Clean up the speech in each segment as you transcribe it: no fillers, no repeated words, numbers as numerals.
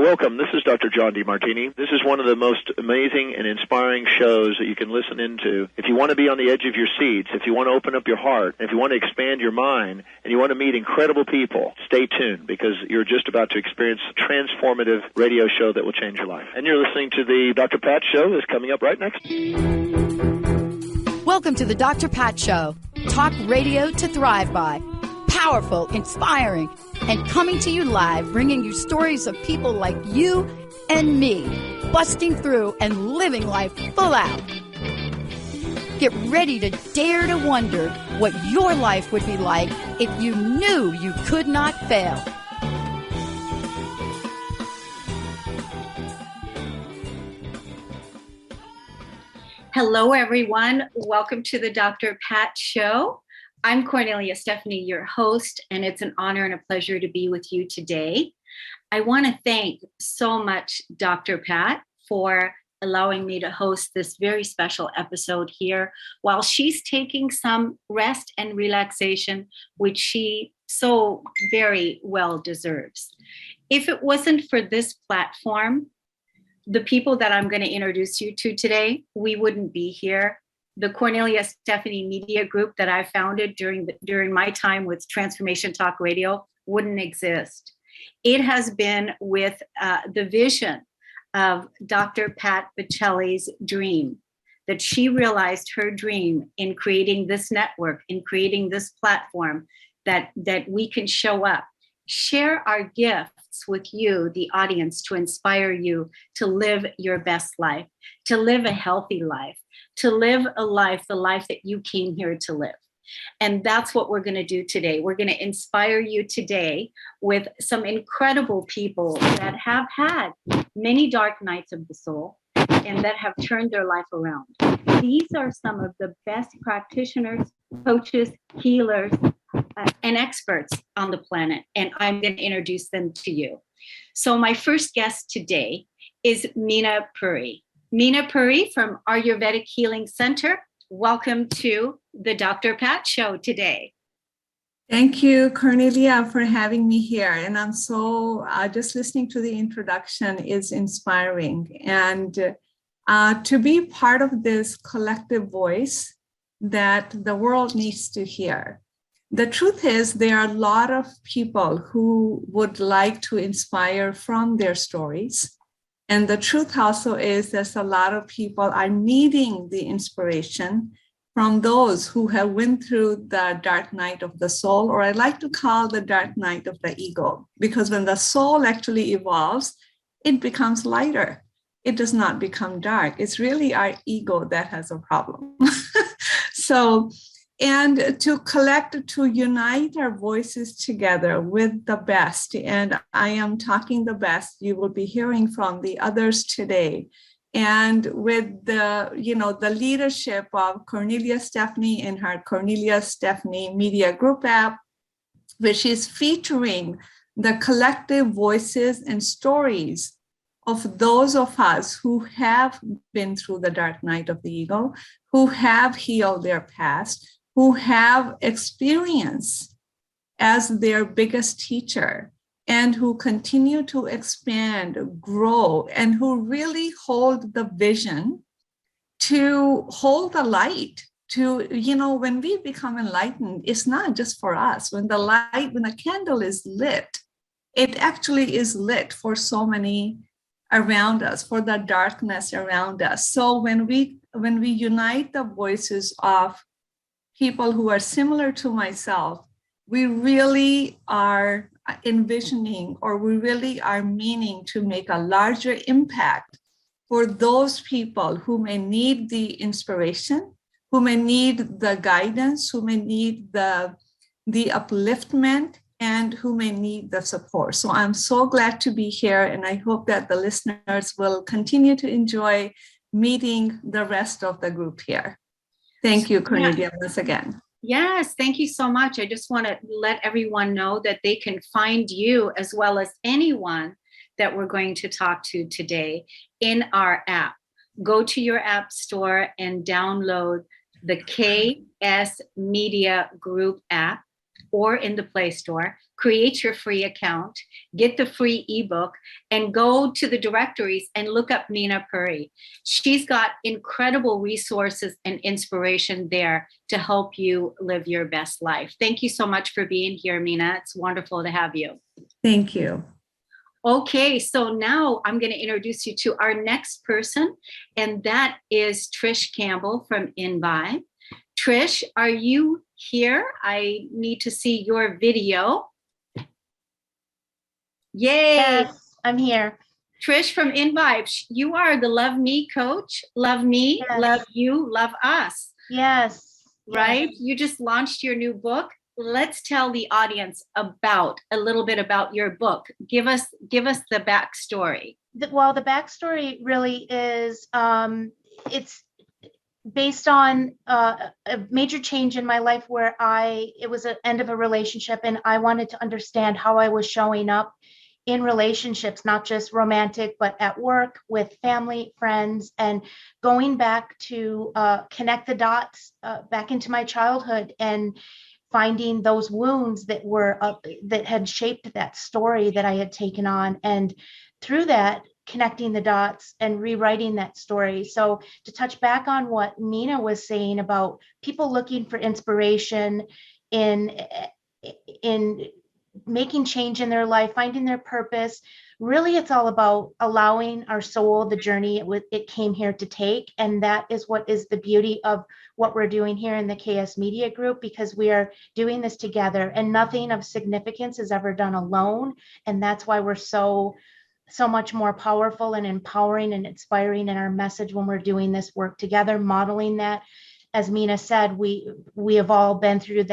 welcome. This is Dr. John DeMartini. This is one of the most amazing and inspiring shows that you can listen into. If you want to be on the edge of your seats, if you want to open up your heart, if you want to expand your mind, and you want to meet incredible people, stay tuned because you're just about to experience a transformative radio show that will change your life. And you're listening to the Dr. Pat Show that's coming up right next. Welcome to the Dr. Pat Show. Talk radio to thrive by. Powerful, inspiring, and coming to you live, bringing you stories of people like you and me, busting through and living life full out. Get ready to dare to wonder what your life would be like if you knew you could not fail. Hello, everyone. Welcome to the Dr. Pat Show. I'm Kornelia Stephanie, your host, and it's an honor and a pleasure to be with you today. I want to thank so much Dr. Pat for allowing me to host this very special episode here while she's taking some rest and relaxation, which she so very well deserves. If it wasn't for this platform, the people that I'm going to introduce you to today, we wouldn't be here. The Kornelia Stephanie Media Group that I founded during my time with Transformation Talk Radio wouldn't exist. It has been with the vision of Dr. Pat Baccili's dream, that she realized her dream in creating this network, in creating this platform that we can show up, share our gifts with you, the audience, to inspire you to live your best life, to live a healthy life, to live a life, the life that you came here to live. And that's what we're going to do today. We're going to inspire you today with some incredible people that have had many dark nights of the soul and that have turned their life around. These are some of the best practitioners, coaches, healers, and experts on the planet. And I'm going to introduce them to you. So my first guest today is Meena Puri. Meena Puri from Ayurvedic Healing Center. Welcome to the Dr. Pat Show today. Thank you, Kornelia, for having me here. And I'm so, just listening to the introduction is inspiring. And to be part of this collective voice that the world needs to hear. The truth is, there are a lot of people who would like to inspire from their stories. And the truth also is there's a lot of people are needing the inspiration from those who have went through the dark night of the soul, or I like to call the dark night of the ego, because when the soul actually evolves, it becomes lighter. It does not become dark. It's really our ego that has a problem. And to unite our voices together with the best, and I am talking the best, you will be hearing from the others today. And with the leadership of Kornelia Stephanie and her Kornelia Stephanie Media Group app, which is featuring the collective voices and stories of those of us who have been through the dark night of the ego, who have healed their past, who have experience as their biggest teacher, and who continue to expand, grow, and who really hold the vision to hold the light. When we become enlightened, it's not just for us. When the candle is lit, it actually is lit for so many around us, for the darkness around us. So when we unite the voices of people who are similar to myself, we really are envisioning, or we really are meaning to make a larger impact for those people who may need the inspiration, who may need the guidance, who may need the upliftment, and who may need the support. So I'm so glad to be here, and I hope that the listeners will continue to enjoy meeting the rest of the group here. Thank you, Kornelia, once again. Yes, thank you so much. I just want to let everyone know that they can find you, as well as anyone that we're going to talk to today, in our app. Go to your app store and download the KSMediaGroup app. or in the Play Store, create your free account, get the free ebook, and go to the directories and look up Nina Puri. She's got incredible resources and inspiration there to help you live your best life. Thank you so much for being here, Nina. It's wonderful to have you. Thank you. Okay, so now I'm going to introduce you to our next person, and that is Trish Campbell from Envibe. Trish, are you here? I need to see your video. Yay! Yes, I'm here. Trish from Envibe, you are the Love Me coach. Love me, Yes. love you, love us. Yes. Right? Yes. You just launched your new book. Let's tell the audience a little bit about your book. Give us the backstory. Well, the backstory really is it's based on a major change in my life where it was an end of a relationship, and I wanted to understand how I was showing up in relationships, not just romantic, but at work, with family, friends, and going back to connect the dots back into my childhood and finding those wounds that that had shaped that story that I had taken on, and through that, connecting the dots and rewriting that story. So to touch back on what Nina was saying about people looking for inspiration in making change in their life, finding their purpose, really it's all about allowing our soul the journey it came here to take. And that is what is the beauty of what we're doing here in the KS Media Group, because we are doing this together, and nothing of significance is ever done alone. And that's why we're so much more powerful and empowering and inspiring in our message when we're doing this work together, modeling that. As Mina said, we have all been through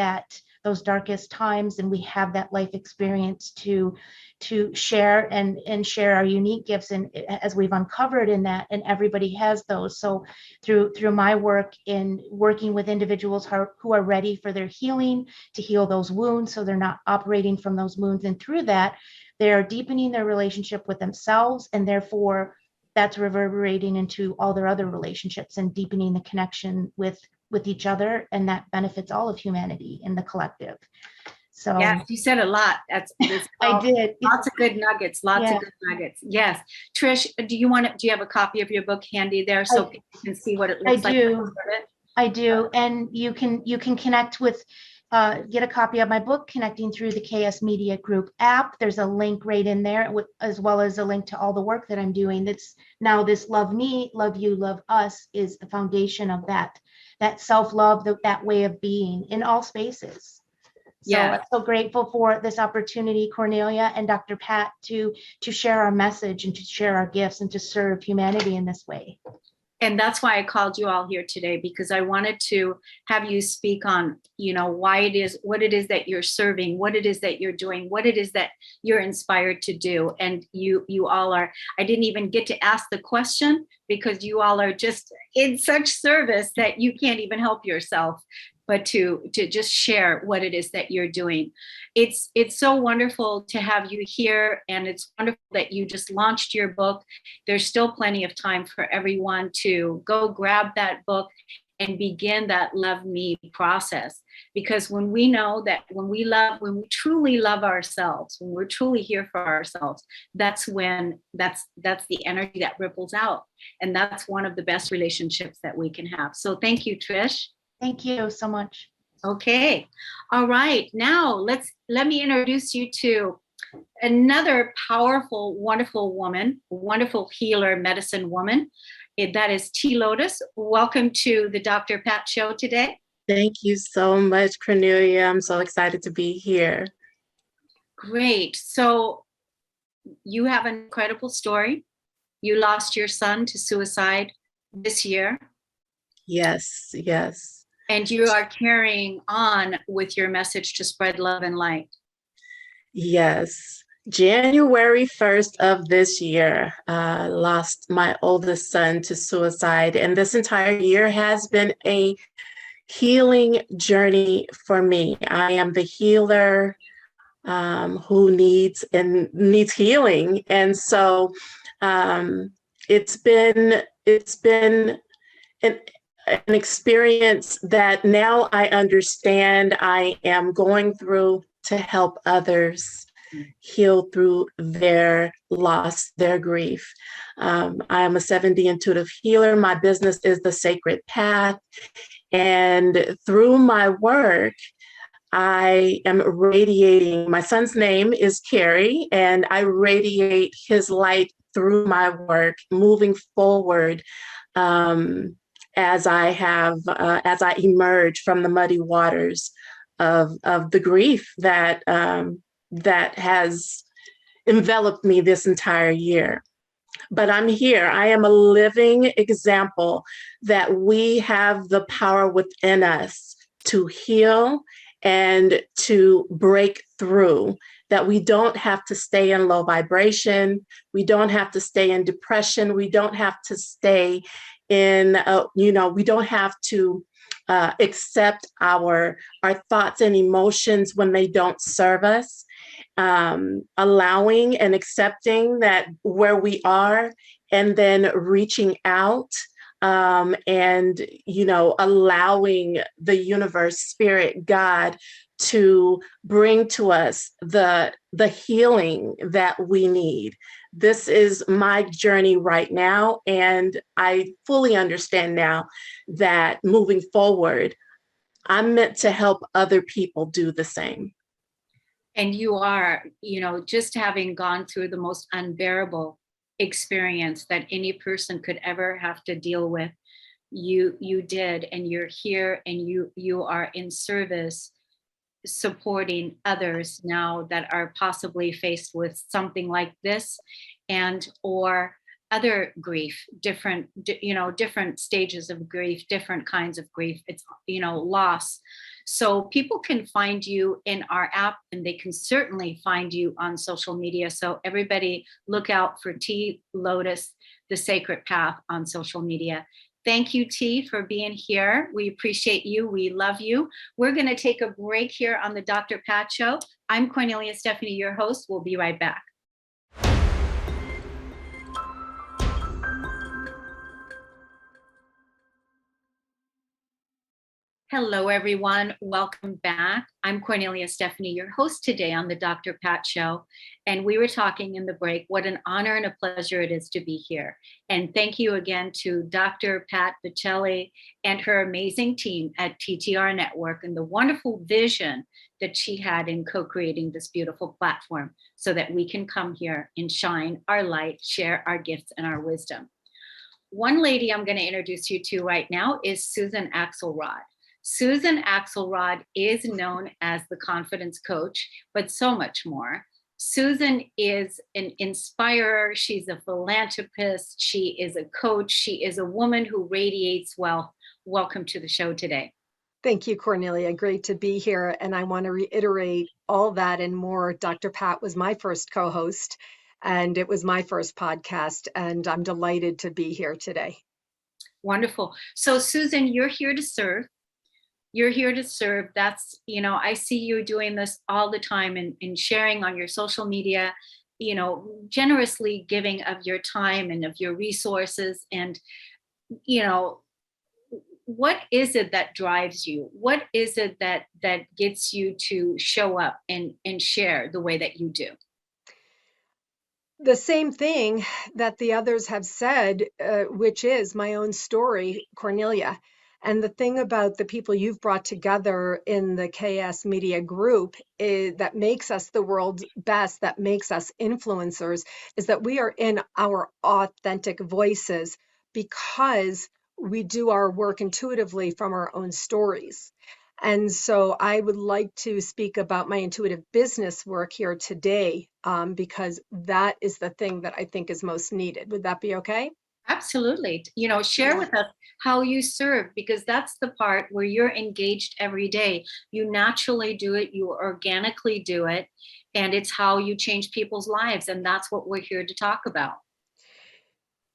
those darkest times, and we have that life experience to share and share our unique gifts, and as we've uncovered in that, and everybody has those. So through my work in working with individuals who are ready for their healing, to heal those wounds so they're not operating from those wounds, and through that they're deepening their relationship with themselves, and therefore that's reverberating into all their other relationships and deepening the connection with each other, and that benefits all of humanity in the collective. So yes, you said a lot. I did. Lots of good nuggets. Lots of good nuggets. Yes. Trish, do you have a copy of your book handy there so people can see what it looks like? I do. And you can connect with get a copy of my book, Connecting Through the KS Media Group app. There's a link right in there, as well as a link to all the work that I'm doing. That's now this Love Me, Love You, Love Us is the foundation of that self-love, that way of being in all spaces. So I'm so grateful for this opportunity, Kornelia and Dr. Pat, to share our message and to share our gifts and to serve humanity in this way. And that's why I called you all here today, because I wanted to have you speak on, what it is that you're serving, what it is that you're doing, what it is that you're inspired to do. And you all are, I didn't even get to ask the question because you all are just in such service that you can't even help yourself, but to just share what it is that you're doing. It's so wonderful to have you here, and it's wonderful that you just launched your book. There's still plenty of time for everyone to go grab that book and begin that love me process. Because when we know that when we truly love ourselves, when we're truly here for ourselves, that's the energy that ripples out. And that's one of the best relationships that we can have. So thank you, Trish. Thank you so much. Okay. All right. Now let me introduce you to another powerful, wonderful woman, wonderful healer, medicine woman. That is T. Lotus. Welcome to the Dr. Pat Show today. Thank you so much, Kornelia. I'm so excited to be here. Great. So you have an incredible story. You lost your son to suicide this year. Yes. And you are carrying on with your message to spread love and light. Yes. January 1st of this year, lost my oldest son to suicide. And this entire year has been a healing journey for me. I am the healer who needs healing. And so it's been an experience that now I understand I am going through to help others heal through their loss, their grief. I am a 7D intuitive healer. My business is The Sacred Path. And through my work, I am radiating, my son's name is Carrie, and I radiate his light through my work, moving forward as I emerge from the muddy waters of the grief that has enveloped me this entire year. But I'm here. I am a living example that we have the power within us to heal and to break through, that we don't have to stay in low vibration. We don't have to stay in depression. We don't have to stay in, we don't have to accept our thoughts and emotions when they don't serve us. Allowing and accepting that where we are, and then reaching out and allowing the universe, spirit, God, to bring to us the healing that we need. This is my journey right now, and I fully understand now that moving forward, I'm meant to help other people do the same. And you are, just having gone through the most unbearable experience that any person could ever have to deal with, you did, and you're here, and you are in service, supporting others now that are possibly faced with something like this, and or other grief, different stages of grief, different kinds of grief. It's loss. So people can find you in our app, and they can certainly find you on social media. So everybody look out for T Lotus, The Sacred Path on social media. Thank you, T, for being here. We appreciate you. We love you. We're going to take a break here on the Dr. Pat Show. I'm Kornelia Stephanie, your host. We'll be right back. Hello, everyone. Welcome back. I'm Kornelia Stephanie, your host today on the Dr. Pat Show. And we were talking in the break, what an honor and a pleasure it is to be here. And thank you again to Dr. Pat Baccili and her amazing team at TTR Network, and the wonderful vision that she had in co-creating this beautiful platform so that we can come here and shine our light, share our gifts and our wisdom. One lady I'm going to introduce you to right now is Susan Axelrod. Susan Axelrod is known as the confidence coach, but so much more. Susan is an inspirer. She's a philanthropist. She is a coach. She is a woman who radiates wealth. Welcome to the show today. Thank you, Kornelia. Great to be here. And I want to reiterate all that and more. Dr. Pat was my first co-host, and it was my first podcast, and I'm delighted to be here today. Wonderful. So Susan, you're here to serve. You're here to serve. That's, I see you doing this all the time and sharing on your social media, generously giving of your time and of your resources. And, what is it that drives you? What is it that gets you to show up and share the way that you do? The same thing that the others have said, which is my own story, Kornelia. And the thing about the people you've brought together in the KSMediaGroup that makes us the world's best, that makes us influencers, is that we are in our authentic voices because we do our work intuitively from our own stories. And so I would like to speak about my intuitive business work here today, because that is the thing that I think is most needed. Would that be okay? Absolutely. Share with us how you serve, because that's the part where you're engaged every day. You naturally do it, you organically do it, and it's how you change people's lives. And that's what we're here to talk about.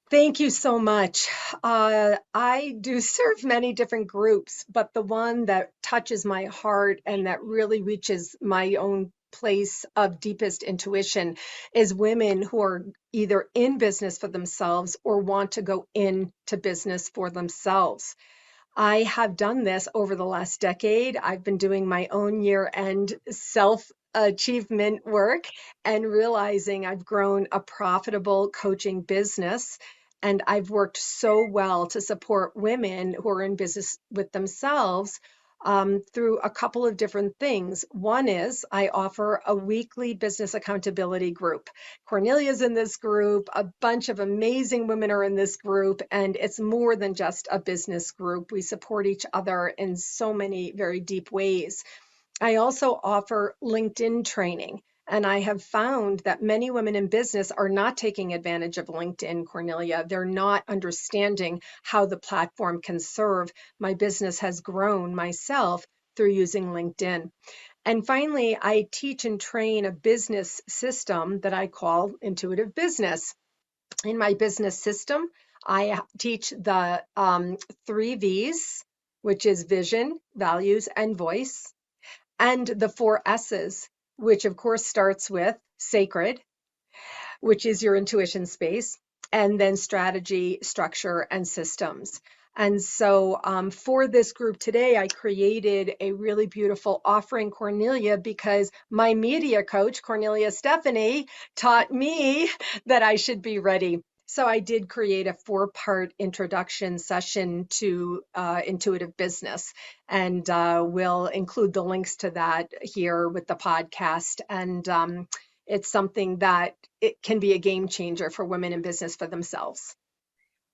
Thank you so much. I do serve many different groups, but the one that touches my heart and that really reaches my own place of deepest intuition is women who are either in business for themselves or want to go into business for themselves. I have done this over the last decade. I've been doing my own year-end self-achievement work and realizing I've grown a profitable coaching business. And I've worked so well to support women who are in business with themselves through a couple of different things. One is I offer a weekly business accountability group. Cornelia's in this group, a bunch of amazing women are in this group, and it's more than just a business group. We support each other in so many very deep ways. I also offer LinkedIn training. And I have found that many women in business are not taking advantage of LinkedIn, Cornelia. They're not understanding how the platform can serve. My business has grown myself through using LinkedIn. And finally, I teach and train a business system that I call intuitive business. In my business system, I teach the 3 V's, which is vision, values, and voice, and the 4 S's, which of course starts with sacred, which is your intuition space, and then strategy, structure, and systems. And so for this group today, I created a really beautiful offering, Cornelia, because my media coach, Kornelia Stephanie, taught me that I should be ready. So I did create a 4-part introduction session to intuitive business, and we'll include the links to that here with the podcast. And it's something that it can be a game changer for women in business for themselves.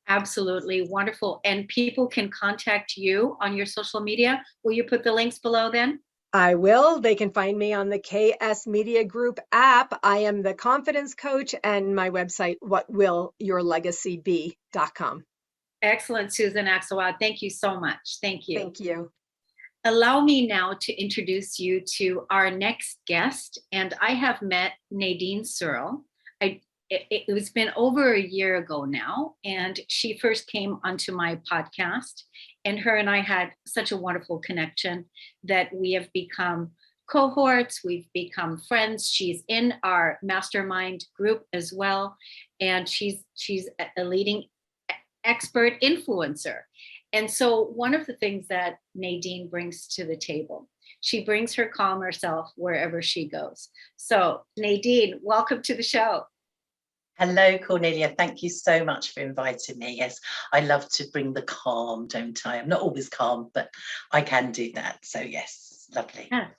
Absolutely wonderful. And people can contact you on your social media. Will you put the links below then? I will. They can find me on the KS Media Group app. I am the confidence coach, and my website, whatwillyourlegacybe.com. Excellent, Susan Axelrod. Thank you so much. Thank you. Thank you. Allow me now to introduce you to our next guest. And I have met Nadine Cyril. It was been over a year ago now, and she first came onto my podcast, and her and I had such a wonderful connection that we have become cohorts, we've become friends. She's in our mastermind group as well, and she's a leading expert influencer. And so one of the things that Nadine brings to the table, she brings her calmer self wherever she goes. So Nadine, welcome to the show. Hello, Cornelia. Thank you so much for inviting me. Yes, I love to bring the calm, don't I? I'm not always calm, but I can do that. So yes, lovely. Yeah.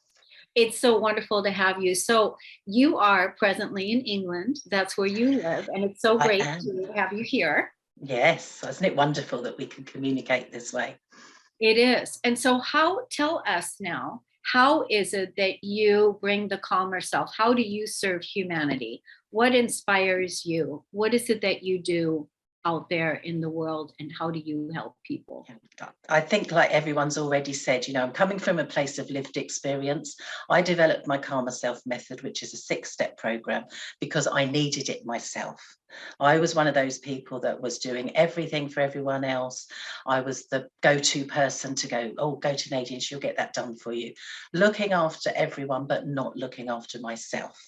It's so wonderful to have you. So you are presently in England. That's where you live. And it's so great to have you here. Yes, isn't it wonderful that we can communicate this way? It is. And so tell us now, how is it that you bring the calmer self? How do you serve humanity? What inspires you? What is it that you do out there in the world, and how do you help people? I think, like everyone's already said, I'm coming from a place of lived experience. I developed my Calmer Self method, which is a 6-step program, because I needed it myself. I was one of those people that was doing everything for everyone else. I was the go-to person to go to Nadine, she'll get that done for you. Looking after everyone, but not looking after myself.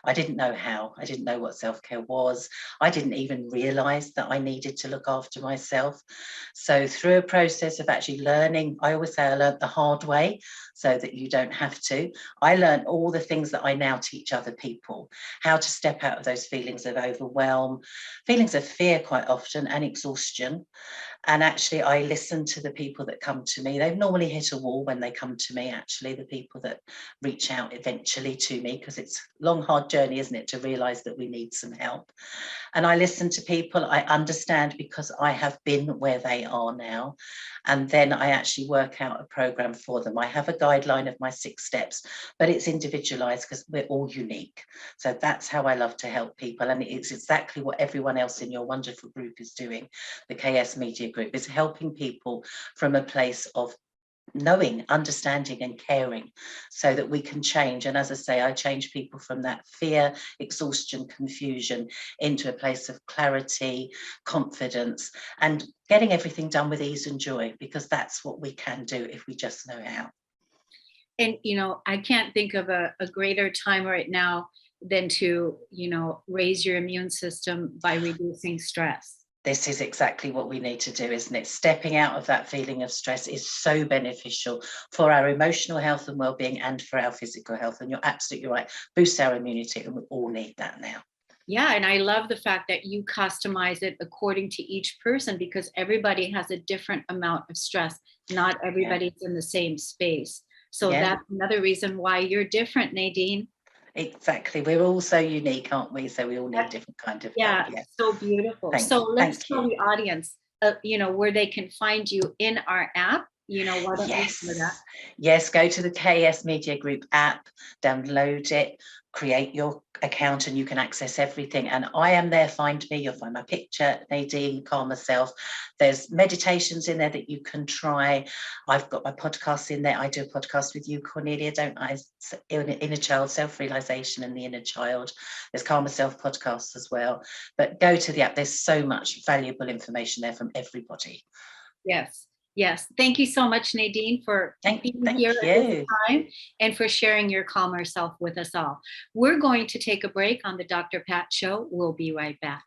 I didn't know how. I didn't know what self-care was. I didn't even realize that I needed to look after myself. So through a process of actually learning, I always say I learned the hard way so that you don't have to. I learned all the things that I now teach other people, how to step out of those feelings of overwhelm, feelings of fear quite often, and exhaustion. And actually, I listen to the people that come to me. They've normally hit a wall when they come to me, actually, the people that reach out eventually to me, because it's a long, hard journey, isn't it, to realize that we need some help. And I listen to people, I understand, because I have been where they are now. And then I actually work out a program for them. I have a guideline of my 6 steps, but it's individualized because we're all unique. So that's how I love to help people. And it's exactly what everyone else in your wonderful group is doing. The KS Media Group is helping people from a place of knowing, understanding and caring so that we can change. And as I say, I change people from that fear, exhaustion, confusion into a place of clarity, confidence, and getting everything done with ease and joy, because that's what we can do if we just know how. And, I can't think of a greater time right now than to, raise your immune system by reducing stress. This is exactly what we need to do, isn't it? Stepping out of that feeling of stress is so beneficial for our emotional health and well-being and for our physical health. And you're absolutely right. Boost our immunity, and we all need that now. Yeah, and I love the fact that you customize it according to each person, because everybody has a different amount of stress. Not everybody's in the same space. So that's another reason why you're different, Nadine. Exactly. We're all so unique, aren't we? So we all need different kind of help. Yeah. So beautiful. So let's tell the audience, where they can find you in our app. Why don't you do that? Yes, go to the KS Media Group app, download it, create your account, and you can access everything. And I am there. Find me. You'll find my picture, Nadine, Calm Myself. There's meditations in there that you can try. I've got my podcasts in there. I do a podcast with you, Kornelia, don't I? Inner child, self-realization and the inner child. There's Calm Myself podcasts as well. But go to the app. There's so much valuable information there from everybody. Yes. Thank you so much, Nadine, for being here at this time and for sharing your calmer self with us all. We're going to take a break on the Dr. Pat Show. We'll be right back.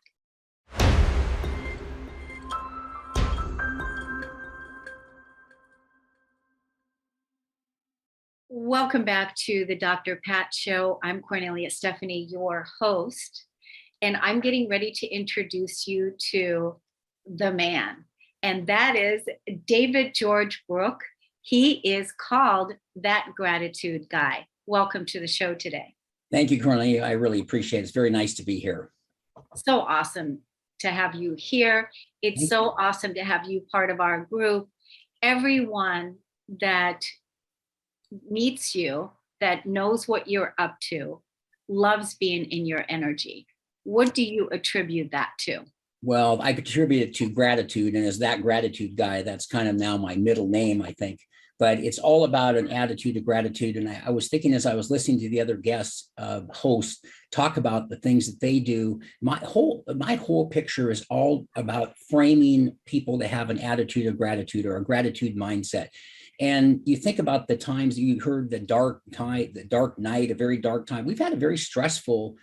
Welcome back to the Dr. Pat Show. I'm Kornelia Stephanie, your host, and I'm getting ready to introduce you to the man. And that is David George Brooke. He is called That Gratitude Guy. Welcome to the show today. Thank you, Kornelia. I really appreciate it. It's very nice to be here. So awesome to have you here. It's so awesome to have you part of our group. Everyone that meets you, that knows what you're up to, loves being in your energy. What do you attribute that to? Well, I attribute it to gratitude, and as That Gratitude Guy, that's kind of now my middle name, I think. But it's all about an attitude of gratitude. And I was thinking as I was listening to the other guests, hosts, talk about the things that they do, my whole picture is all about framing people to have an attitude of gratitude or a gratitude mindset. And you think about the times you heard the dark night, a very dark time. We've had a very stressful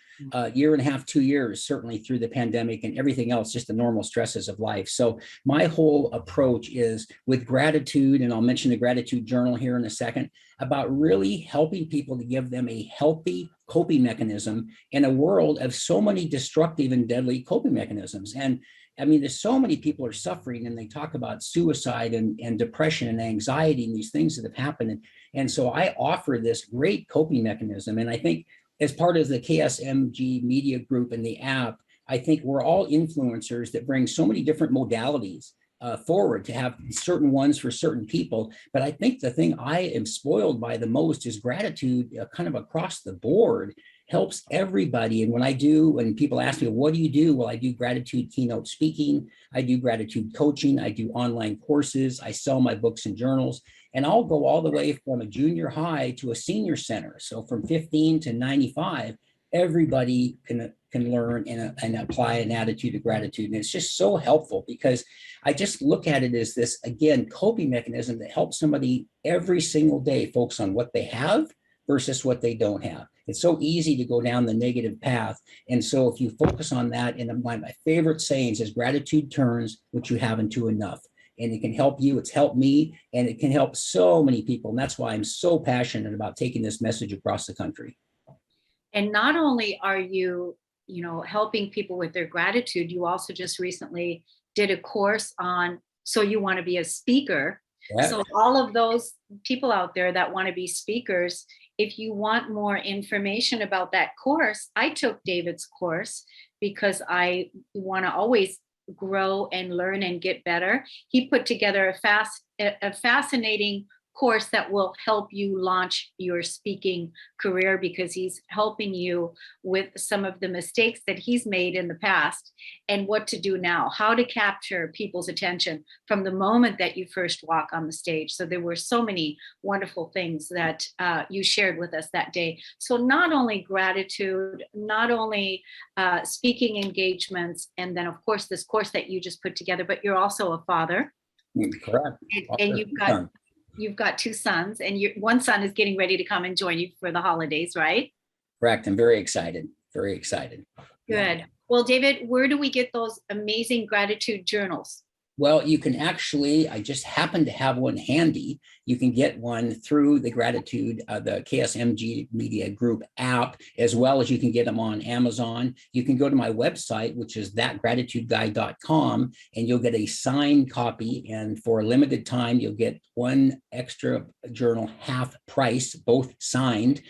year and a half, 2 years, certainly through the pandemic and everything else, just the normal stresses of life. So my whole approach is with gratitude, and I'll mention the gratitude journal here in a second, about really helping people to give them a healthy coping mechanism in a world of so many destructive and deadly coping mechanisms. And I mean, there's so many people are suffering, and they talk about suicide and depression and anxiety and these things that have happened. And so I offer this great coping mechanism. And I think as part of the KSMG Media Group and the app, I think we're all influencers that bring so many different modalities forward to have certain ones for certain people. But I think the thing I am spoiled by the most is gratitude kind of across the board. Helps everybody. And when people ask me, what do you do? Well, I do gratitude keynote speaking. I do gratitude coaching. I do online courses. I sell my books and journals. And I'll go all the way from a junior high to a senior center. So from 15 to 95, everybody can learn and apply an attitude of gratitude. And it's just so helpful because I just look at it as this, again, coping mechanism that helps somebody every single day focus on what they have versus what they don't have. It's so easy to go down the negative path. And so if you focus on that, and one of my favorite sayings is gratitude turns what you have into enough. And it can help you, it's helped me, and it can help so many people. And that's why I'm so passionate about taking this message across the country. And not only are you, helping people with their gratitude, you also just recently did a course on, so you want to be a speaker. Yeah. So all of those people out there that want to be speakers, if you want more information about that course, I took David's course because I want to always grow and learn and get better. He put together a fascinating course that will help you launch your speaking career because he's helping you with some of the mistakes that he's made in the past and what to do now, how to capture people's attention from the moment that you first walk on the stage. So there were so many wonderful things that you shared with us that day. So not only gratitude, not only speaking engagements, and then of course this course that you just put together, but you're also a father. Correct. And you've got two sons, and one son is getting ready to come and join you for the holidays, right? Correct. I'm very excited. Very excited. Good. Well, David, where do we get those amazing gratitude journals? Well, you can actually, I just happen to have one handy. You can get one through the Gratitude, the KSMG Media Group app, as well as you can get them on Amazon. You can go to my website, which is thatgratitudeguy.com, and you'll get a signed copy. And for a limited time, you'll get one extra journal half price, both signed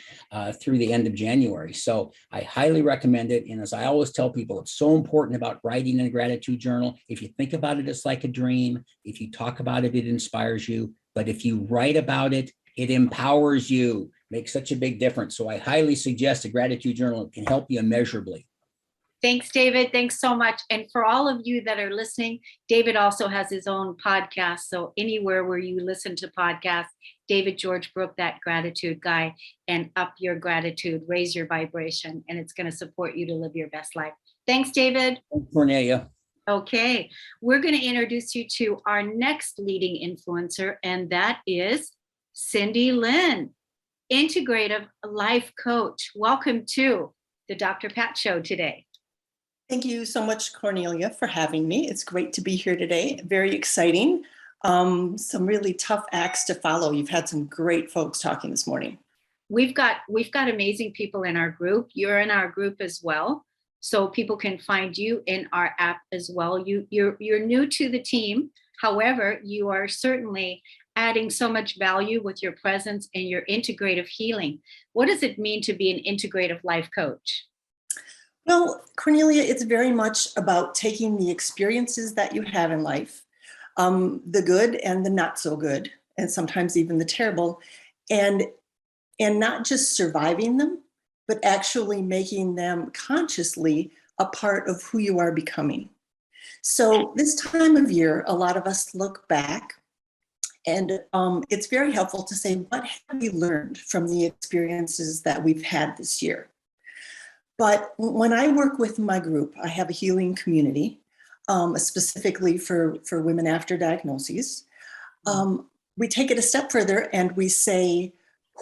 through the end of January. So I highly recommend it. And as I always tell people, it's so important about writing in a gratitude journal. If you think about it, it's like a dream. If you talk about it, it inspires you. But if you write about it, it empowers you. Makes such a big difference. So I highly suggest a gratitude journal. It can help you immeasurably. Thanks, David. Thanks so much. And for all of you that are listening, David also has his own podcast. So anywhere where you listen to podcasts, David George Brooke, that gratitude guy, and up your gratitude, raise your vibration, and it's going to support you to live your best life. Thanks, David. Thanks, Kornelia. Okay, we're going to introduce you to our next leading influencer, and that is Cindy Lynn, integrative life coach. Welcome to the Dr. Pat Show today. Thank you so much, Kornelia, for having me. It's great to be here today. Very exciting. Some really tough acts to follow. You've had some great folks talking this morning. We've got amazing people in our group. You're in our group as well, so people can find you in our app as well. You're new to the team. However, you are certainly adding so much value with your presence and your integrative healing. What does it mean to be an integrative life coach? Well, Kornelia, it's very much about taking the experiences that you have in life, the good and the not so good, and sometimes even the terrible, and not just surviving them, but actually making them consciously a part of who you are becoming. So this time of year, a lot of us look back, and it's very helpful to say, what have we learned from the experiences that we've had this year? But when I work with my group, I have a healing community, specifically for women after diagnoses. We take it a step further and we say,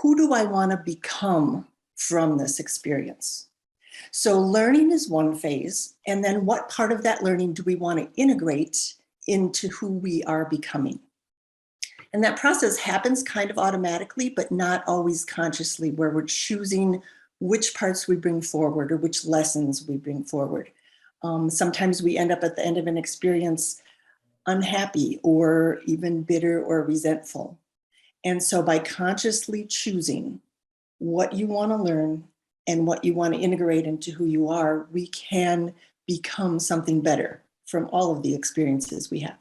who do I want to become from this experience? So learning is one phase. And then what part of that learning do we want to integrate into who we are becoming? And that process happens kind of automatically, but not always consciously, where we're choosing which parts we bring forward or which lessons we bring forward. Sometimes we end up at the end of an experience unhappy or even bitter or resentful. And so by consciously choosing what you want to learn and what you want to integrate into who you are, we can become something better from all of the experiences we have.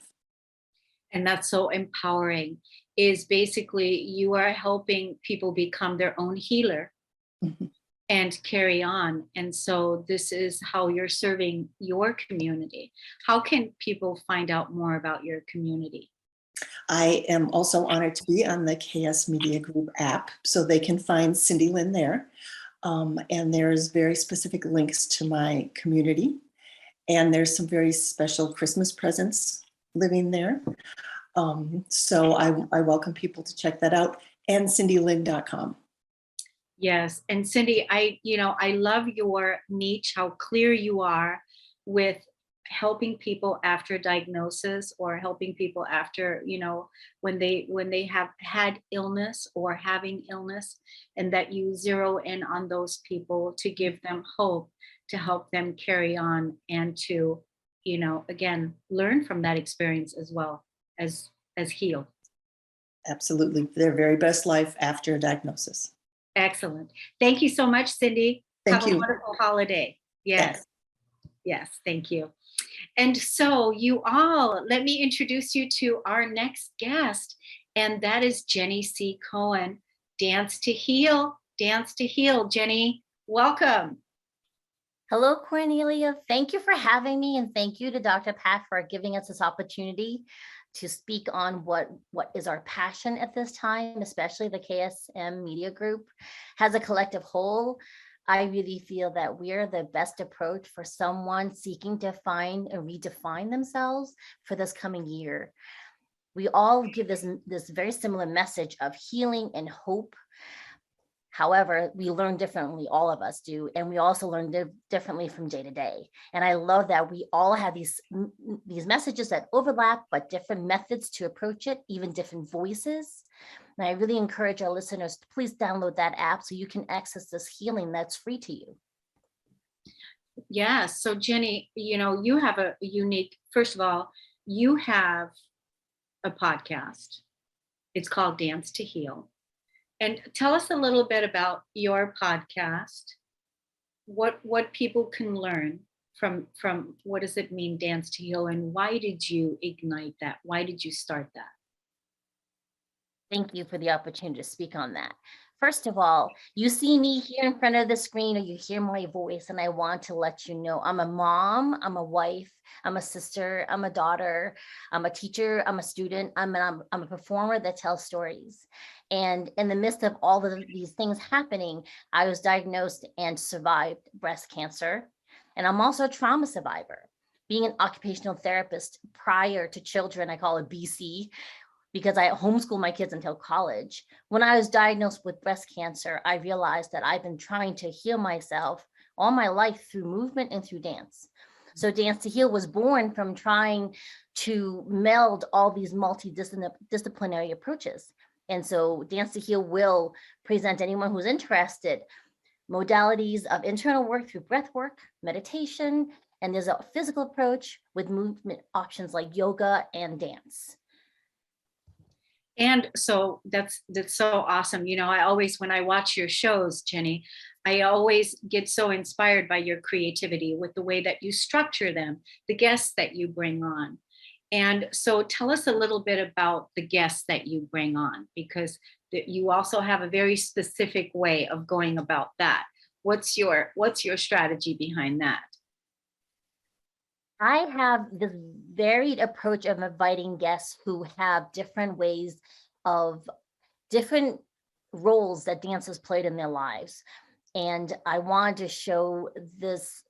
And that's so empowering, is basically you are helping people become their own healer. Mm-hmm. And carry on. And so this is how you're serving your community. How can people find out more about your community? I am also honored to be on the KSMediaGroup app, so they can find Cindy Lynn there. And there's very specific links to my community. And there's some very special Christmas presents living there. So I welcome people to check that out, and cindylynn.com. Yes. And Cindy, I love your niche, how clear you are with helping people after diagnosis, or helping people after, when they have had illness or having illness, and that you zero in on those people to give them hope, to help them carry on, and to, again, learn from that experience as well as heal. Absolutely. Their very best life after a diagnosis. Excellent. Thank you so much, Cindy. Thank you. Have a wonderful holiday. Yes. Thanks. Yes. Thank you. And so you all, let me introduce you to our next guest, and that is Jenny C. Cohen. Dance to Heal. Dance to Heal. Jenny, welcome. Hello, Kornelia. Thank you for having me, and thank you to Dr. Pat for giving us this opportunity to speak on what is our passion at this time, especially the KSM Media Group. As a collective whole, I really feel that we're the best approach for someone seeking to find and redefine themselves for this coming year. We all give this very similar message of healing and hope. However, we learn differently, all of us do, and we also learn differently from day to day. And I love that we all have these messages that overlap, but different methods to approach it, even different voices. And I really encourage our listeners to please download that app so you can access this healing that's free to you. Yes. So Jenny, you have a unique, first of all, you have a podcast. It's called Dance to Heal. And tell us a little bit about your podcast. What people can learn from what does it mean, Dance to Heal, and why did you ignite that? Why did you start that? Thank you for the opportunity to speak on that. First of all, you see me here in front of the screen, or you hear my voice, and I want to let you know I'm a mom, I'm a wife, I'm a sister, I'm a daughter, I'm a teacher, I'm a student, I'm a performer that tells stories. And in the midst of all of these things happening, I was diagnosed and survived breast cancer. And I'm also a trauma survivor. Being an occupational therapist prior to children, I call it BC, because I homeschooled my kids until college. When I was diagnosed with breast cancer, I realized that I've been trying to heal myself all my life through movement and through dance. So Dance to Heal was born from trying to meld all these multidisciplinary approaches. And so Dance to Heal will present anyone who's interested modalities of internal work through breath work, meditation, and there's a physical approach with movement options like yoga and dance. And so that's so awesome. I always, when I watch your shows, Jenny, I always get so inspired by your creativity with the way that you structure them, the guests that you bring on. And so tell us a little bit about the guests that you bring on, because you also have a very specific way of going about that. What's your strategy behind that? I have this varied approach of inviting guests who have different ways of different roles that dancers played in their lives. And I wanted to show this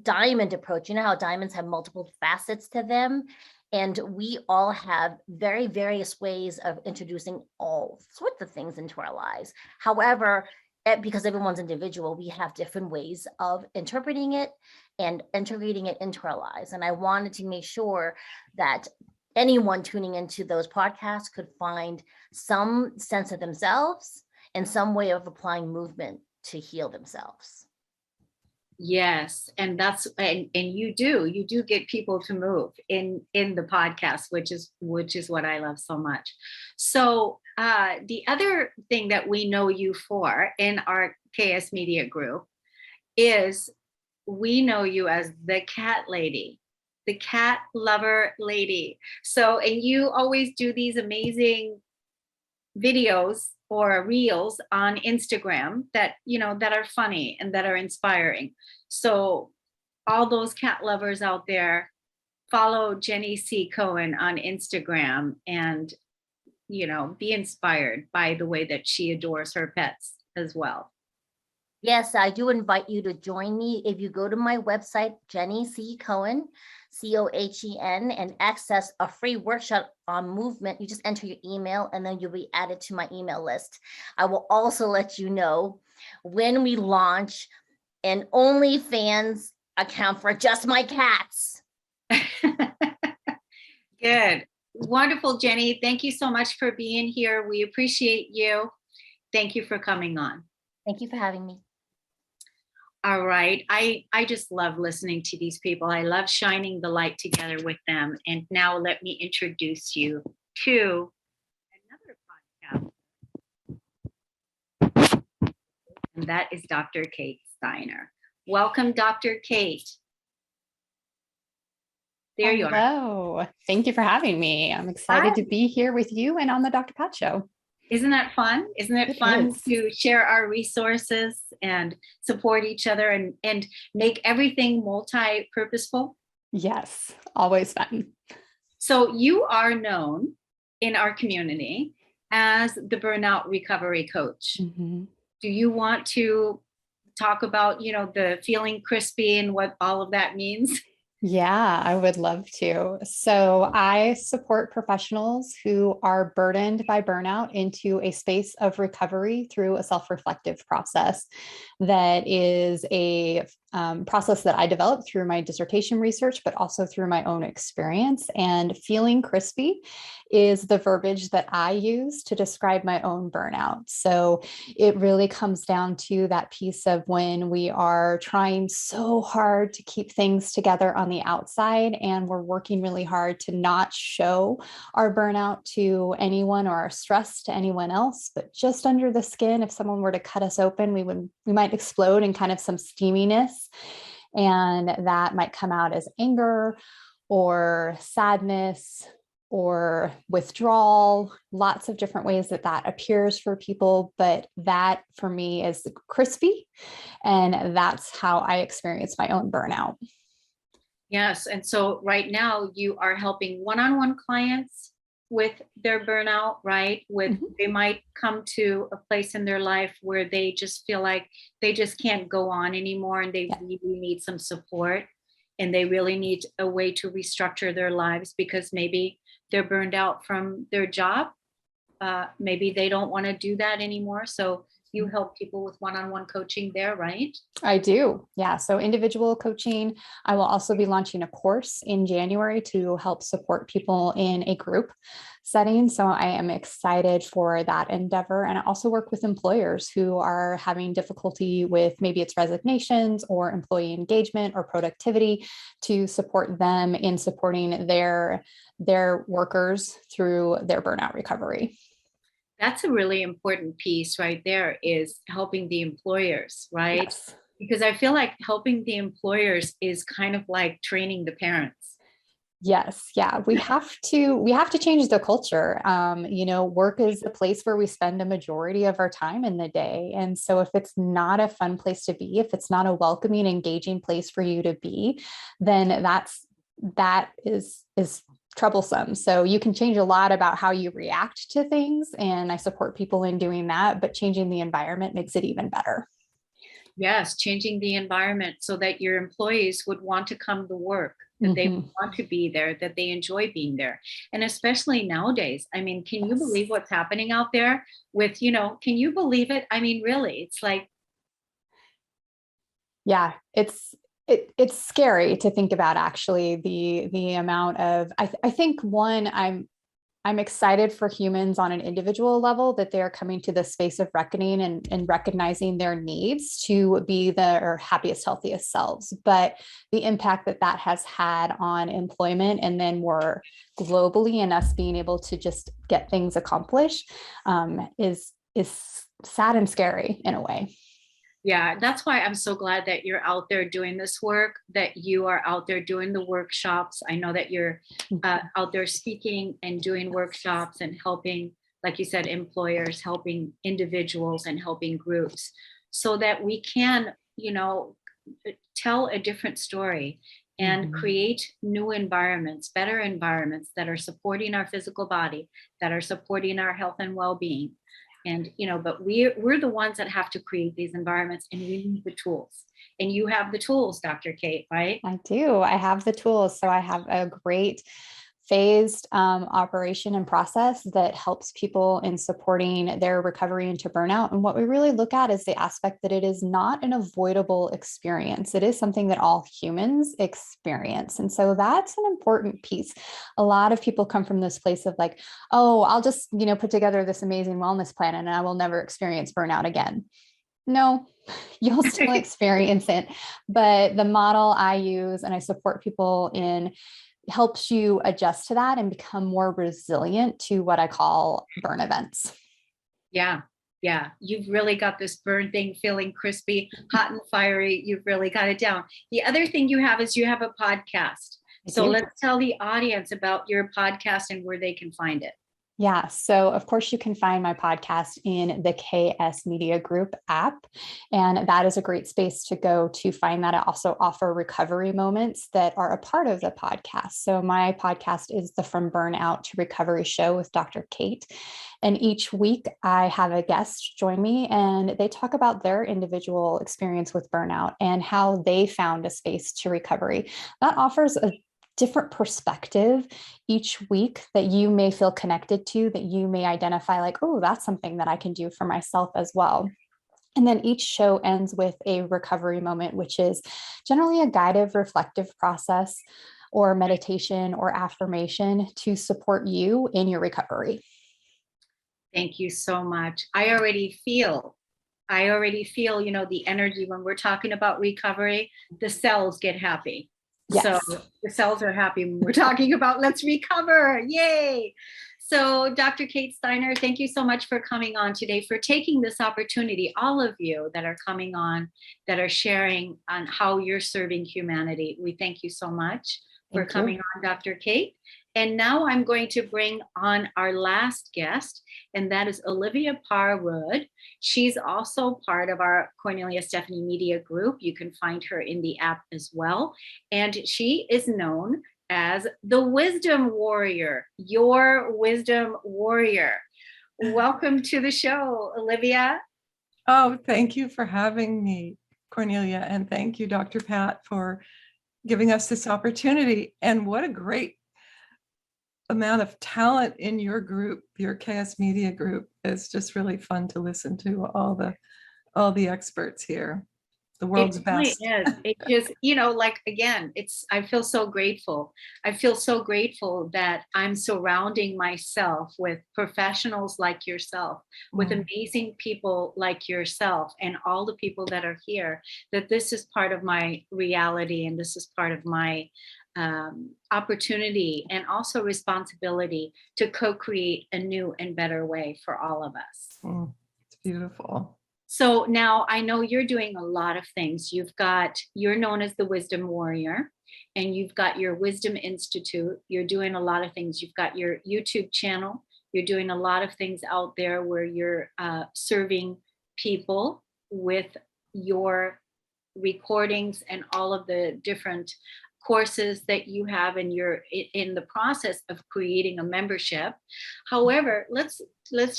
diamond approach. You know how diamonds have multiple facets to them? And we all have very various ways of introducing all sorts of things into our lives. However, because everyone's individual, we have different ways of interpreting it and integrating it into our lives. And I wanted to make sure that anyone tuning into those podcasts could find some sense of themselves and some way of applying movement to heal themselves. Yes, and you do get people to move in the podcast, which is what I love so much. So the other thing that we know you for in our KS Media Group is we know you as the cat lady, the cat lover lady. So, and you always do these amazing videos or reels on Instagram that are funny and that are inspiring. So all those cat lovers out there, follow Jenny C. Cohen on Instagram and be inspired by the way that she adores her pets as well. Yes, I do invite you to join me. If you go to my website, Jenny C. Cohen, COHEN, and access a free workshop on movement, you just enter your email and then you'll be added to my email list. I will also let you know when we launch an OnlyFans account for just my cats. Good. Wonderful, Jenny. Thank you so much for being here. We appreciate you. Thank you for coming on. Thank you for having me. All right. I just love listening to these people. I love shining the light together with them. And now let me introduce you to another podcast. And that is Dr. Kate Steiner. Welcome, Dr. Kate. There you are. Hello. Thank you for having me. I'm excited to be here with you and on the Dr. Pat Show. Isn't that fun? Isn't it fun to share our resources and support each other and make everything multi-purposeful? Yes, always fun. So you are known in our community as the burnout recovery coach. Mm-hmm. Do you want to talk about, the feeling crispy and what all of that means? Yeah, I would love to. So I support professionals who are burdened by burnout into a space of recovery through a self-reflective process that is a process that I developed through my dissertation research, but also through my own experience. And feeling crispy is the verbiage that I use to describe my own burnout. So it really comes down to that piece of when we are trying so hard to keep things together on the outside, and we're working really hard to not show our burnout to anyone or our stress to anyone else, but just under the skin, if someone were to cut us open, we might explode in kind of some steaminess, and that might come out as anger or sadness or withdrawal, lots of different ways that that appears for people. But that for me is crispy. And that's how I experience my own burnout. Yes. And so right now you are helping one-on-one clients with their burnout, right? They might come to a place in their life where they just feel like they just can't go on anymore, and they really need some support, and they really need a way to restructure their lives because maybe they're burned out from their job. Maybe they don't want to do that anymore. So you help people with one-on-one coaching there, right? I do. Yeah. So individual coaching. I will also be launching a course in January to help support people in a group setting. So I am excited for that endeavor. And I also work with employers who are having difficulty with maybe it's resignations or employee engagement or productivity, to support them in supporting their workers through their burnout recovery. That's a really important piece right there, is helping the employers, right? Yes. Because I feel like helping the employers is kind of like training the parents. Yes. Yeah. We have to change the culture. Work is a place where we spend a majority of our time in the day. And so if it's not a fun place to be, if it's not a welcoming, engaging place for you to be, then that is troublesome. So you can change a lot about how you react to things. And I support people in doing that, but changing the environment makes it even better. Yes, changing the environment so that your employees would want to come to work, that they want to be there, that they enjoy being there. And especially nowadays, I mean, can you believe what's happening out there with, can you believe it? I mean, really, it's like. Yeah, it's scary to think about, actually, the amount of, I think I'm excited for humans on an individual level that they're coming to the space of reckoning and recognizing their needs to be their happiest, healthiest selves. But the impact that has had on employment, and then more globally, and us being able to just get things accomplished, is sad and scary in a way. Yeah, that's why I'm so glad that you're out there doing this work, that you are out there doing the workshops. I know that you're out there speaking and doing workshops and helping, like you said, employers, helping individuals and helping groups, so that we can, tell a different story and create new environments, better environments that are supporting our physical body, that are supporting our health and well-being. And, but we're the ones that have to create these environments, and we need the tools. And you have the tools, Dr. Kate, right? I do. I have the tools. So I have a great phased operation and process that helps people in supporting their recovery into burnout. And what we really look at is the aspect that it is not an avoidable experience. It is something that all humans experience. And so that's an important piece. A lot of people come from this place of like, oh, I'll just, put together this amazing wellness plan and I will never experience burnout again. No, you'll still experience it. But the model I use and I support people in helps you adjust to that and become more resilient to what I call burn events. Yeah. Yeah. You've really got this burn thing feeling crispy, hot and fiery. You've really got it down. The other thing you have is you have a podcast. So let's tell the audience about your podcast and where they can find it. Yeah. So, of course, you can find my podcast in the KS Media Group app. And that is a great space to go to find that. I also offer recovery moments that are a part of the podcast. So, my podcast is the From Burnout to Recovery show with Dr. Kate. And each week I have a guest join me and they talk about their individual experience with burnout and how they found a space to recovery. That offers a different perspective each week that you may feel connected to, that you may identify like, oh, that's something that I can do for myself as well. And then each show ends with a recovery moment, which is generally a guided reflective process or meditation or affirmation to support you in your recovery. Thank you so much. I already feel, the energy when we're talking about recovery, the cells get happy. Yes. So the cells are happy when we're talking about let's recover. Yay. So Dr. Kate Steiner, thank you so much for coming on today, for taking this opportunity, all of you that are coming on, that are sharing on how you're serving humanity. We thank you so much for coming on, Dr. Kate. And now I'm going to bring on our last guest, and that is Olivia Parwood. She's also part of our Kornelia Stephanie Media Group. You can find her in the app as well. And she is known as the Wisdom Warrior, your Wisdom Warrior. Welcome to the show, Olivia. Oh, thank you for having me, Kornelia. And thank you, Dr. Pat, for giving us this opportunity. And what a great amount of talent in your group, your KS Media Group. It's just really fun to listen to all the experts here, the world's best. It just, again, I feel so grateful. I feel so grateful that I'm surrounding myself with professionals like yourself, with amazing people like yourself, and all the people that are here, that this is part of my reality and this is part of my opportunity and also responsibility to co-create a new and better way for all of us. It's beautiful. So now I know you're doing a lot of things. You're known as the Wisdom Warrior, and you've got your Wisdom Institute. You're doing a lot of things. You've got your YouTube channel. You're doing a lot of things out there where you're serving people with your recordings and all of the different courses that you have, and you're in the process of creating a membership. However, let's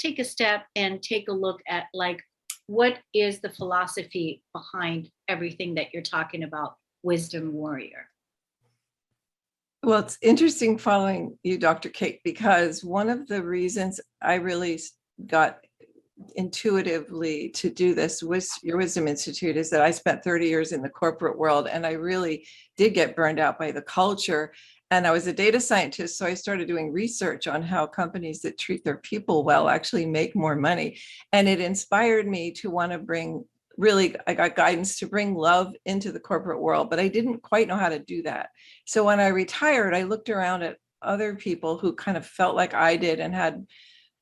take a step and take a look at what is the philosophy behind everything that you're talking about, Wisdom Warrior? Well, it's interesting following you, Dr. Kate, because one of the reasons I really got intuitively to do this with your Wisdom Institute is that I spent 30 years in the corporate world, and I really did get burned out by the culture. And I was a data scientist, so I started doing research on how companies that treat their people well actually make more money. And it inspired me to want to I got guidance to bring love into the corporate world, but I didn't quite know how to do that. So when I retired, I looked around at other people who kind of felt like I did and had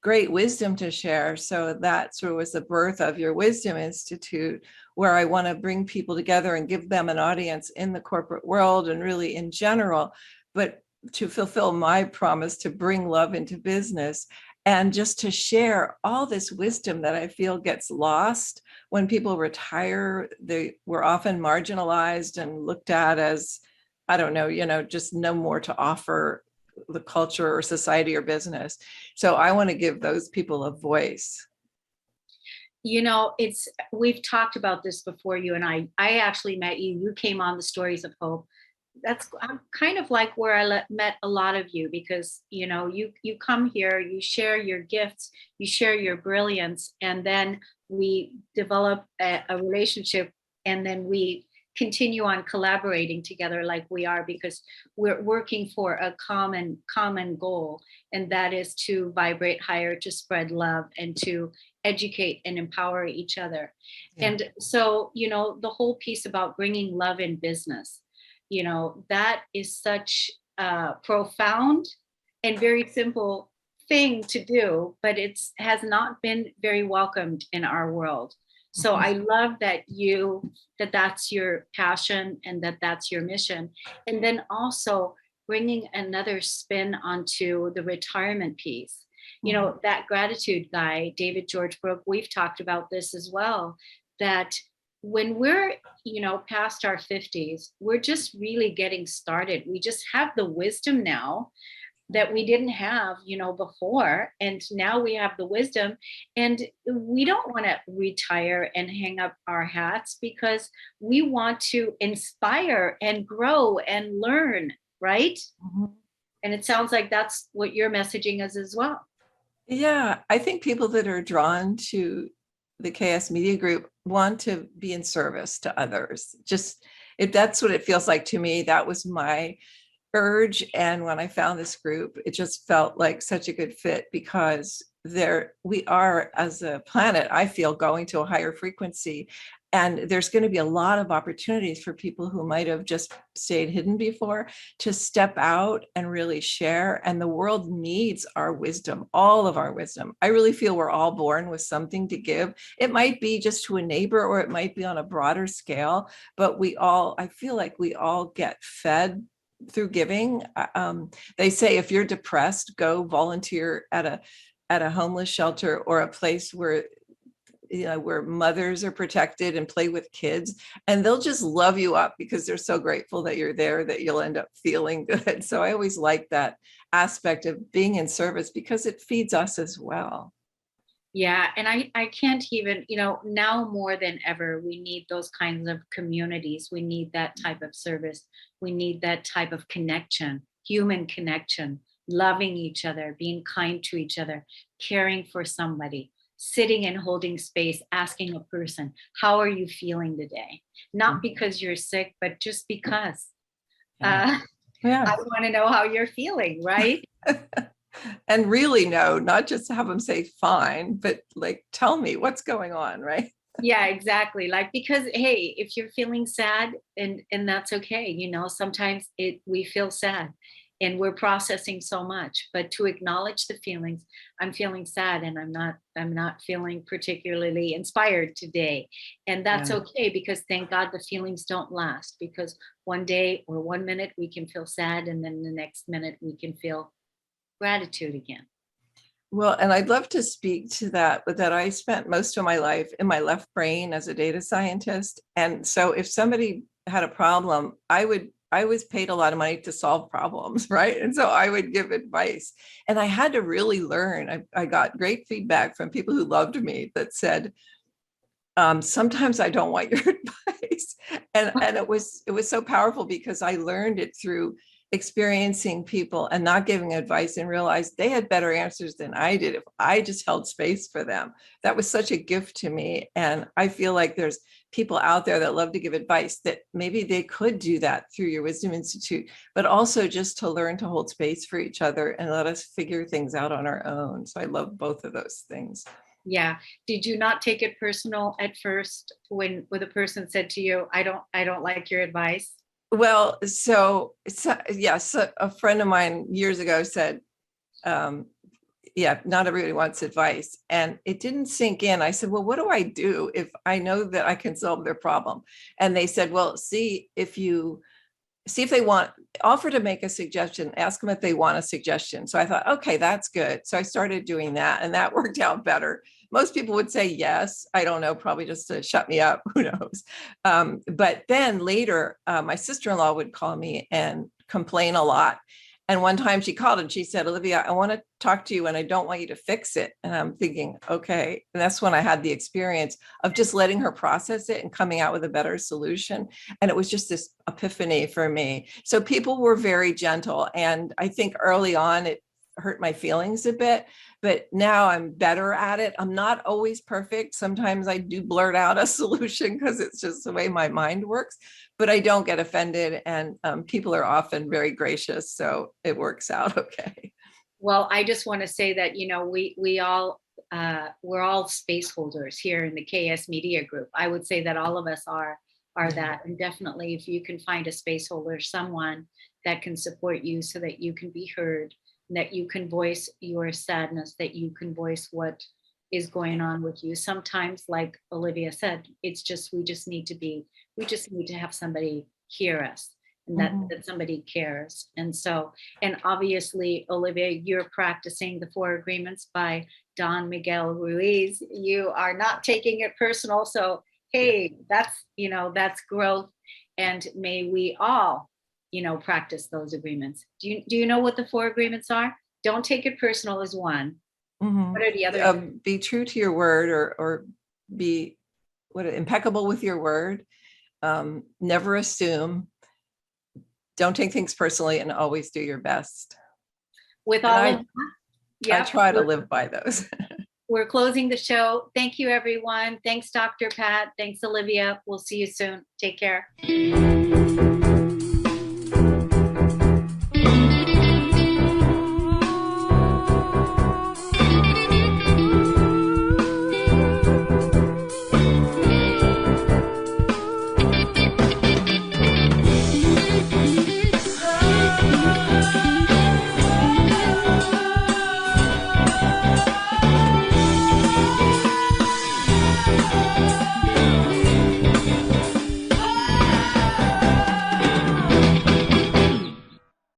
great wisdom to share. So that sort of was the birth of your Wisdom Institute, where I want to bring people together and give them an audience in the corporate world and really in general, but to fulfill my promise to bring love into business and just to share all this wisdom that I feel gets lost when people retire. They were often marginalized and looked at as, I don't know, just no more to offer the culture or society or business. So I want to give those people a voice. We've talked about this before, you and I actually met you came on the Stories of Hope. That's kind of like where I met a lot of you, because you come here, you share your gifts, you share your brilliance, and then we develop a relationship, and then we continue on collaborating together like we are, because we're working for a common goal, and that is to vibrate higher, to spread love, and to educate and empower each other. Yeah. And so, the whole piece about bringing love in business, that is such a profound and very simple thing to do, but has not been very welcomed in our world. So I love that that's your passion and that's your mission. And then also bringing another spin onto the retirement piece. You know, that gratitude guy, David George Brooke, we've talked about this as well, that when we're, you know, past our 50s, we're just really getting started. We just have the wisdom now that we didn't have, you know, before. And now we have the wisdom, and we don't want to retire and hang up our hats, because we want to inspire and grow and learn, right? And it sounds like that's what your messaging is as well. Yeah, I think people that are drawn to the KS Media Group want to be in service to others. Just, if that's what it feels like to me, that was my urge. And when I found this group, it just felt like such a good fit, because we are, as a planet, I feel, going to a higher frequency. And there's going to be a lot of opportunities for people who might have just stayed hidden before to step out and really share. And the world needs our wisdom, all of our wisdom. I really feel we're all born with something to give. It might be just to a neighbor, or it might be on a broader scale, but I feel like we all get fed through giving. They say if you're depressed, go volunteer at a homeless shelter, or a place where, you know, where mothers are protected, and play with kids, and they'll just love you up because they're so grateful that you're there, that you'll end up feeling good. So I always like that aspect of being in service, because it feeds us as well. Yeah. And I can't even, you know, now more than ever, we need those kinds of communities. We need that type of service. We need that type of connection, human connection, loving each other, being kind to each other, caring for somebody, sitting and holding space, asking a person, how are you feeling today? Not because you're sick, but just because. I want to know how you're feeling, right? And really know, not just have them say fine, but like, tell me what's going on, right? Yeah, exactly. Like, because, hey, if you're feeling sad, and that's okay. You know, sometimes we feel sad and we're processing so much, but to acknowledge the feelings, I'm feeling sad, and I'm not feeling particularly inspired today. And that's okay, because thank God the feelings don't last, because one day or 1 minute we can feel sad, and then the next minute we can feel gratitude again. Well, and I'd love to speak to that, but that I spent most of my life in my left brain as a data scientist. And so if somebody had a problem, I was paid a lot of money to solve problems, right? And so I would give advice. And I had to really learn. I got great feedback from people who loved me that said, sometimes I don't want your advice. And it was so powerful, because I learned it through experiencing people and not giving advice, and realized they had better answers than I did if I just held space for them. That was such a gift to me. And I feel like there's people out there that love to give advice, that maybe they could do that through your Wisdom Institute, but also just to learn to hold space for each other and let us figure things out on our own. So I love both of those things. Yeah. Did you not take it personal at first when a person said to you, I don't like your advice? Well, so yes, a friend of mine years ago said, not everybody wants advice. And it didn't sink in. I said, well, what do I do if I know that I can solve their problem? And they said, well, see if they offer to make a suggestion, ask them if they want a suggestion. So I thought, okay, that's good. So I started doing that, and that worked out better. Most people would say yes. I don't know, probably just to shut me up. Who knows? But then later, my sister-in-law would call me and complain a lot. And one time she called and she said, Olivia, I want to talk to you, and I don't want you to fix it. And I'm thinking, okay. And that's when I had the experience of just letting her process it and coming out with a better solution. And it was just this epiphany for me. So people were very gentle. And I think early on, it hurt my feelings a bit, but now I'm better at it. I'm not always perfect. Sometimes I do blurt out a solution because it's just the way my mind works, but I don't get offended, and people are often very gracious. So it works out okay. Well, I just want to say that, you know, we're all space holders here in the KS Media Group. I would say that all of us are that. And definitely, if you can find a space holder, someone that can support you so that you can be heard, that you can voice your sadness, that you can voice what is going on with you. Sometimes, like Olivia said, we just need to have somebody hear us. and that somebody cares. And so, and obviously, Olivia, you're practicing the 4 agreements by Don Miguel Ruiz. You are not taking it personal. So, hey, that's growth. And may we all, practice those agreements. Do you know what the 4 agreements are? Don't take it personal is one. What are the other? Be true to your word, or be impeccable with your word. Never assume. Don't take things personally, and always do your best. With all of that, I try to live by those. We're closing the show. Thank you, everyone. Thanks, Dr. Pat. Thanks, Olivia. We'll see you soon. Take care.